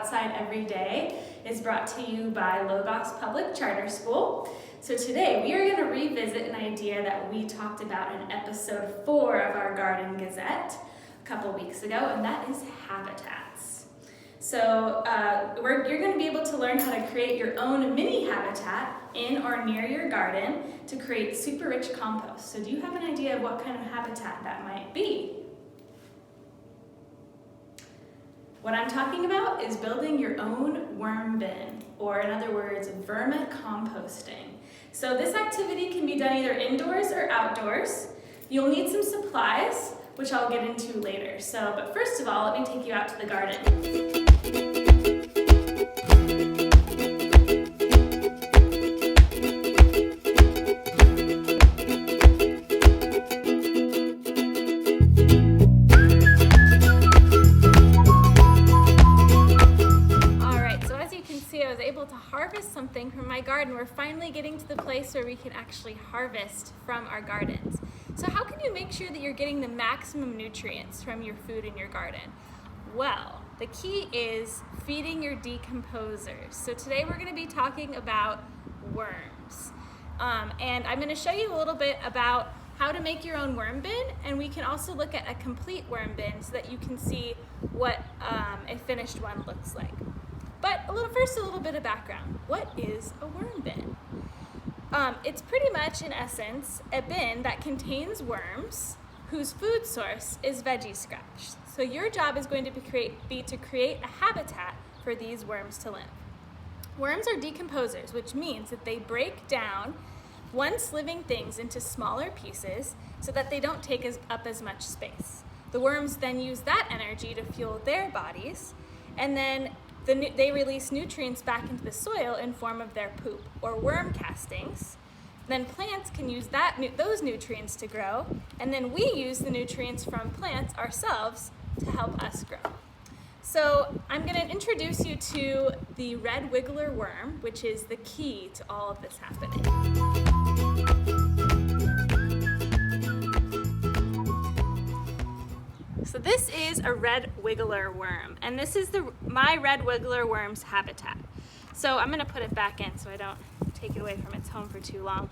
outside every day is brought to you by Logos Public Charter School. So today we are going to revisit an idea that we talked about in episode 4 of our Garden Gazette a couple weeks ago, and that is habitats. So you're going to be able to learn how to create your own mini habitat in or near your garden to create super rich compost. So do you have an idea of what kind of habitat that might be? What I'm talking about is building your own worm bin, or in other words, vermicomposting. So this activity can be done either indoors or outdoors. You'll need some supplies, which I'll get into later. But first of all, let me take you out to the garden. Harvest something from my garden. We're finally getting to the place where we can actually harvest from our gardens. So how can you make sure that you're getting the maximum nutrients from your food in your garden? Well, the key is feeding your decomposers. So today we're going to be talking about worms. And I'm going to show you a little bit about how to make your own worm bin, and we can also look at a complete worm bin so that you can see what a finished one looks like. But first a little bit of background. What is a worm bin? It's pretty much, in essence, a bin that contains worms whose food source is veggie scraps. So your job is going to be to create a habitat for these worms to live. Worms are decomposers, which means that they break down once living things into smaller pieces so that they don't take up as much space. The worms then use that energy to fuel their bodies, and then they release nutrients back into the soil in form of their poop, or worm castings. Then plants can use those nutrients to grow, and then we use the nutrients from plants ourselves to help us grow. So I'm going to introduce you to the red wiggler worm, which is the key to all of this happening. So this is a red wiggler worm, and this is my red wiggler worm's habitat. So I'm going to put it back in so I don't take it away from its home for too long.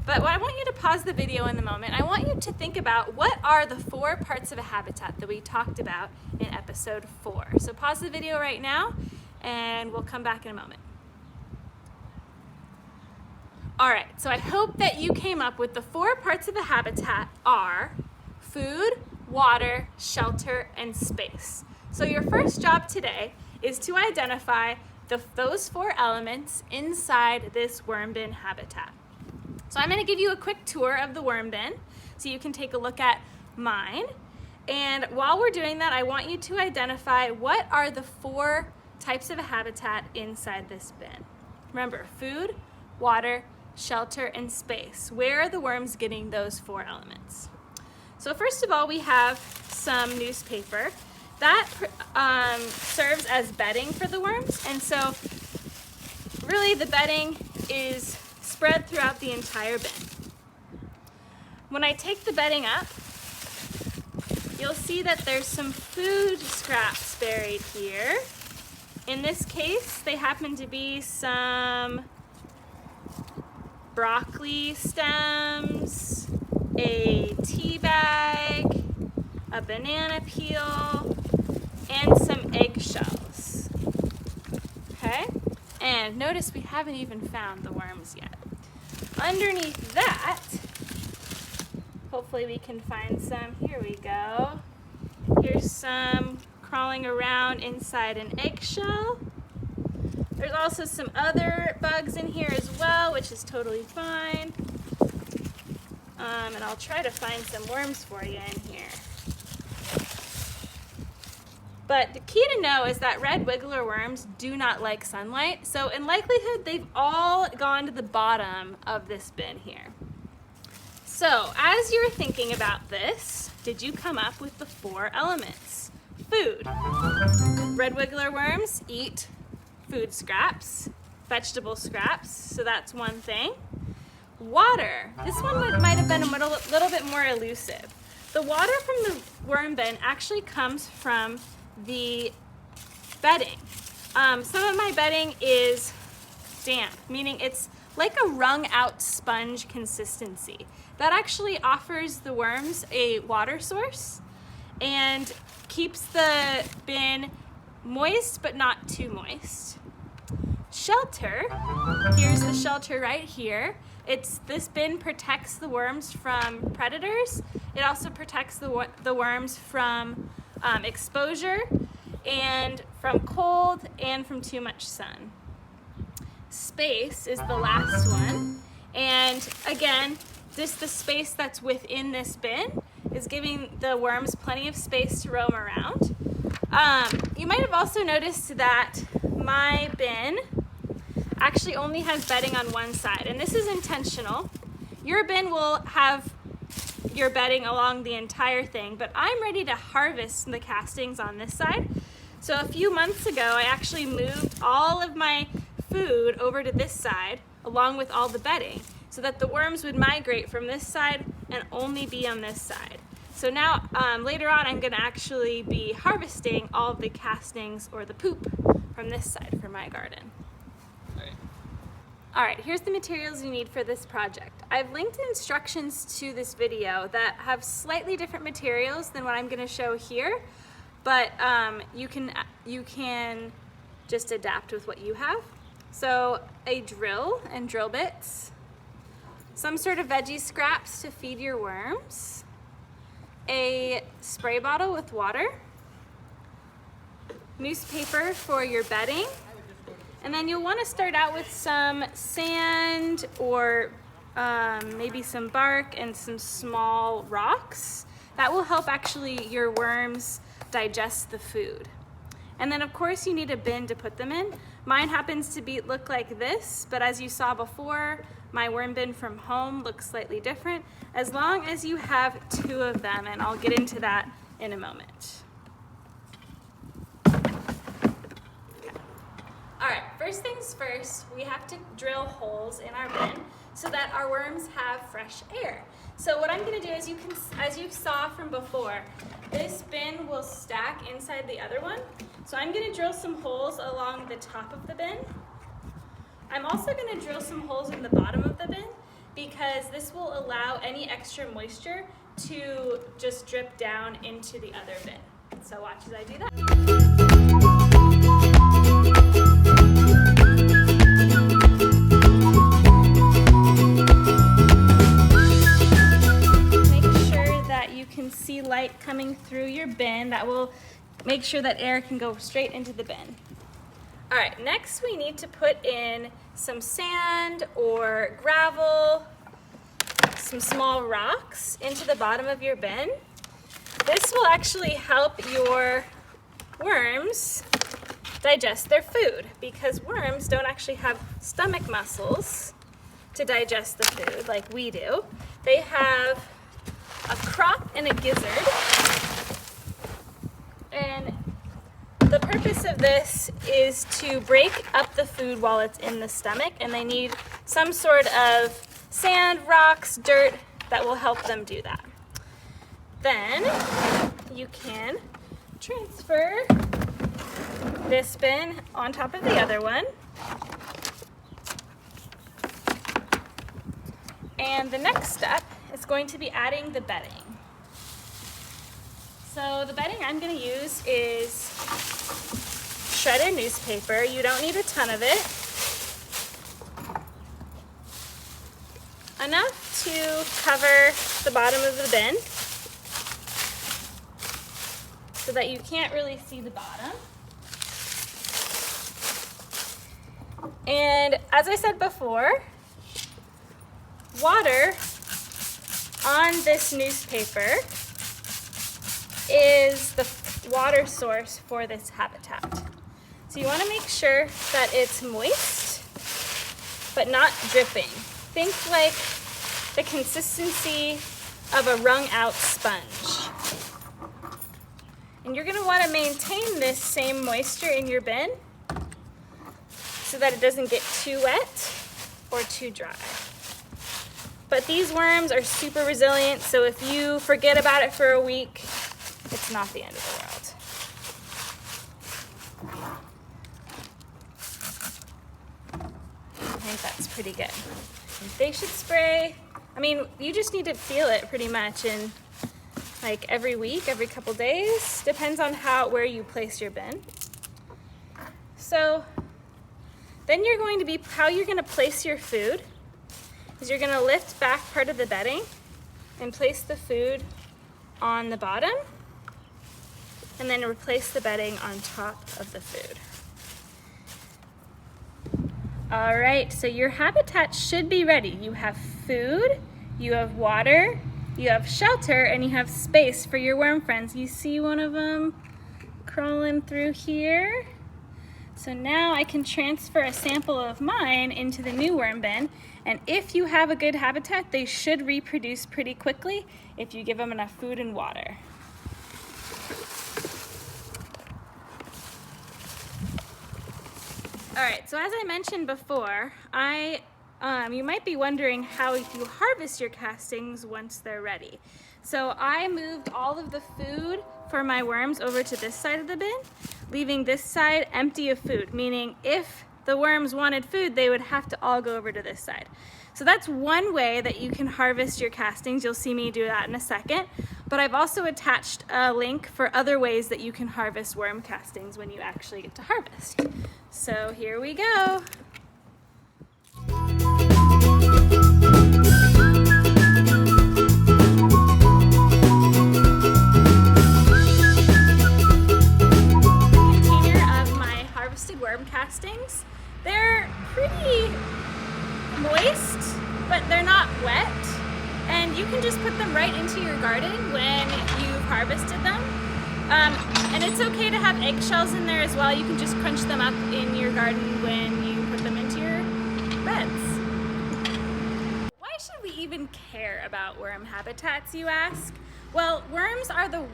But I want you to pause the video in the moment. I want you to think about what are the 4 parts of a habitat that we talked about in episode 4. So pause the video right now, and we'll come back in a moment. All right, so I hope that you came up with the 4 parts of a habitat are food, water, shelter, and space. So your first job today is to identify those 4 elements inside this worm bin habitat. So I'm going to give you a quick tour of the worm bin so you can take a look at mine. And while we're doing that, I want you to identify what are the 4 types of a habitat inside this bin. Remember, food, water, shelter, and space. Where are the worms getting those 4 elements? So first of all, we have some newspaper that serves as bedding for the worms, and so really the bedding is spread throughout the entire bin. When I take the bedding up, you'll see that there's some food scraps buried here. In this case, they happen to be some broccoli stems, a tea bag, a banana peel, and some eggshells. Okay? And notice we haven't even found the worms yet. Underneath that, hopefully we can find some. Here we go. Here's some crawling around inside an eggshell. There's also some other bugs in here as well, which is totally fine. And I'll try to find some worms for you in here. But the key to know is that red wiggler worms do not like sunlight, so in likelihood they've all gone to the bottom of this bin here. So as you're thinking about this, did you come up with the 4 elements? Food. Red wiggler worms eat food scraps, vegetable scraps, so that's one thing. Water. This one might have been a little bit more elusive. The water from the worm bin actually comes from the bedding Some of my bedding is damp, meaning it's like a wrung out sponge consistency. That actually offers the worms a water source and keeps the bin moist but not too moist. Shelter, here's the shelter right here. This bin protects the worms from predators. It also protects the worms from exposure and from cold and from too much sun. Space is the last one. And again, the space that's within this bin is giving the worms plenty of space to roam around. You might have also noticed that my bin actually only has bedding on one side, and this is intentional. Your bin will have your bedding along the entire thing, but I'm ready to harvest the castings on this side. So a few months ago, I actually moved all of my food over to this side along with all the bedding so that the worms would migrate from this side and only be on this side. So now later on I'm going to actually be harvesting all of the castings or the poop from this side for my garden. Alright, here's the materials you need for this project. I've linked instructions to this video that have slightly different materials than what I'm going to show here, but you can just adapt with what you have. So a drill and drill bits, some sort of veggie scraps to feed your worms, a spray bottle with water, newspaper for your bedding, and then you'll want to start out with some sand or maybe some bark and some small rocks. That will help actually your worms digest the food. And then of course you need a bin to put them in. Mine happens to look like this, but as you saw before, my worm bin from home looks slightly different, as long as you have 2 of them, and I'll get into that in a moment. Alright, first things first, we have to drill holes in our bin so that our worms have fresh air. So what I'm going to do is, as you saw from before, this bin will stack inside the other one. So I'm going to drill some holes along the top of the bin. I'm also going to drill some holes in the bottom of the bin because this will allow any extra moisture to just drip down into the other bin. So watch as I do that. See light coming through your bin. That will make sure that air can go straight into the bin. All right, next we need to put in some sand or gravel, some small rocks into the bottom of your bin. This will actually help your worms digest their food because worms don't actually have stomach muscles to digest the food like we do. They have a crop and a gizzard, and the purpose of this is to break up the food while it's in the stomach, and they need some sort of sand, rocks, dirt that will help them do that. Then you can transfer this bin on top of the other one. And the next step is going to be adding the bedding. So the bedding I'm going to use is shredded newspaper. You don't need a ton of it. Enough to cover the bottom of the bin so that you can't really see the bottom. And as I said before, water on this newspaper is the water source for this habitat. So you want to make sure that it's moist, but not dripping. Think like the consistency of a wrung out sponge. And you're going to want to maintain this same moisture in your bin so that it doesn't get too wet or too dry. But these worms are super resilient, so if you forget about it for a week, it's not the end of the world. think that's pretty good. They should spray, I mean, you just need to feel it pretty much in like every week, every couple days. Depends on where you place your bin. So then how you're going to place your food is you're going to lift back part of the bedding and place the food on the bottom, and then replace the bedding on top of the food. All right, so your habitat should be ready. You have food, you have water, you have shelter, and you have space for your worm friends. You see one of them crawling through here? So now I can transfer a sample of mine into the new worm bin, and if you have a good habitat, they should reproduce pretty quickly if you give them enough food and water. All right, so as I mentioned before, you might be wondering how you harvest your castings once they're ready. So I moved all of the food for my worms over to this side of the bin, leaving this side empty of food, meaning if the worms wanted food, they would have to all go over to this side. So that's one way that you can harvest your castings. You'll see me do that in a second. But I've also attached a link for other ways that you can harvest worm castings when you actually get to harvest. So here we go. Container of my harvested worm castings. They're pretty moist, but they're not wet. And you can just put them right into your garden when you've harvested them. And it's okay to have eggshells in there as well. You can just crunch them up in your garden when you put them into your beds. Why should we even care about worm habitats, you ask? Well, worms are the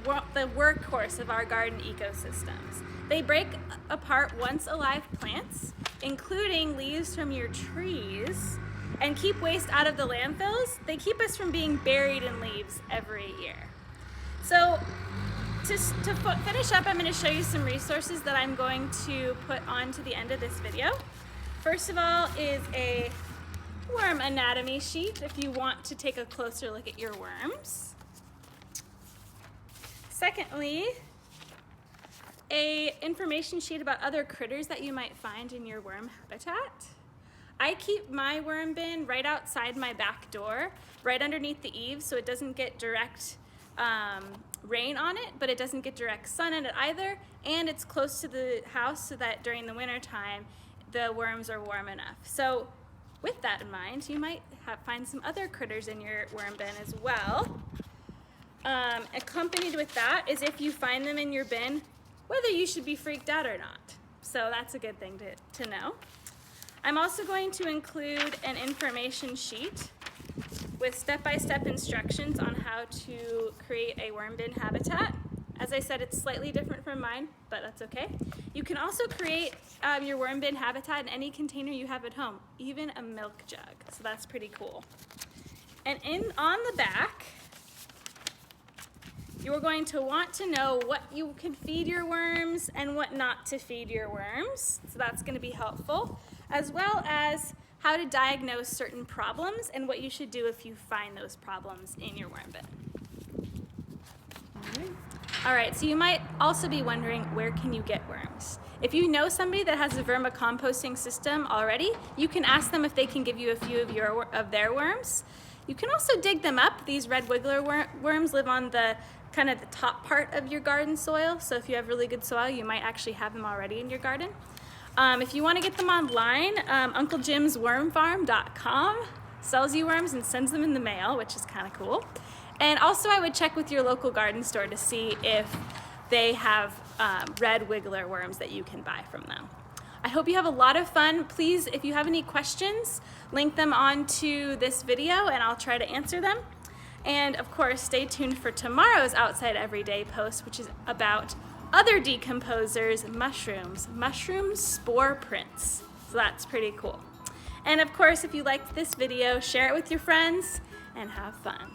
workhorse of our garden ecosystems. They break apart once alive plants, including leaves from your trees, and keep waste out of the landfills. They keep us from being buried in leaves every year. So to finish up, I'm going to show you some resources that I'm going to put on to the end of this video. First of all is a worm anatomy sheet if you want to take a closer look at your worms. Secondly, a information sheet about other critters that you might find in your worm habitat. I keep my worm bin right outside my back door, right underneath the eaves, so it doesn't get direct rain on it, but it doesn't get direct sun on it either, and it's close to the house so that during the winter time the worms are warm enough. So with that in mind, you might find some other critters in your worm bin as well. Accompanied with that is if you find them in your bin, whether you should be freaked out or not. So that's a good thing to know. I'm also going to include an information sheet with step-by-step instructions on how to create a worm bin habitat. As I said, it's slightly different from mine, but that's okay. You can also create your worm bin habitat in any container you have at home, even a milk jug. So that's pretty cool. And on the back, you're going to want to know what you can feed your worms and what not to feed your worms. So that's going to be helpful, as well as how to diagnose certain problems and what you should do if you find those problems in your worm bin. All right, so you might also be wondering, where can you get worms? If you know somebody that has a vermicomposting system already, you can ask them if they can give you a few of their worms. You can also dig them up. These red wiggler worms live on the kind of the top part of your garden soil, so if you have really good soil, you might actually have them already in your garden. If you want to get them online, UncleJim'sWormFarm.com sells you worms and sends them in the mail, which is kind of cool. And also I would check with your local garden store to see if they have red wiggler worms that you can buy from them. I hope you have a lot of fun. Please, if you have any questions, link them onto this video and I'll try to answer them. And of course, stay tuned for tomorrow's Outside Everyday post, which is about other decomposers, mushroom spore prints. So that's pretty cool. And of course, if you liked this video, share it with your friends and have fun.